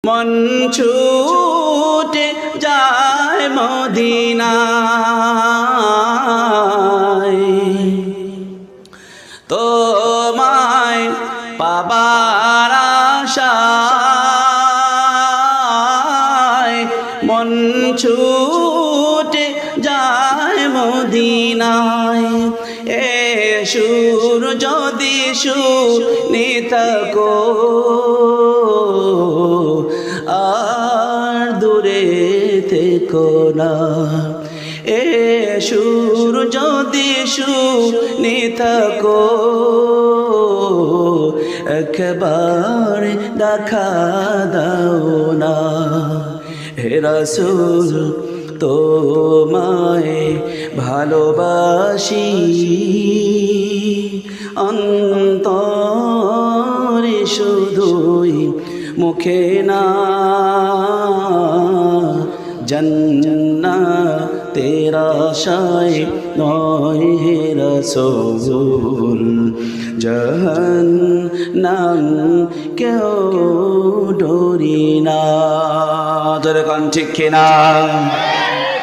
মন ছুটে যায় মদিনায়, তোমায় পাবার আশায়। মন ছুটে যায় মদিনায়, এ সুর যদি শুনে থাকো আর দূরে থেকো না। এ সুর যদি শুনে থাকো একবার দেখা দাও না। হে রাসূল তোমায় ভালোবাসি, অন্তরে শুধুই মুখে না। জান্নাতের আশায় নয় হে রাসূল, জাহান্নাম কেউ ডরি না। জোরে কান ঠিক কিনা?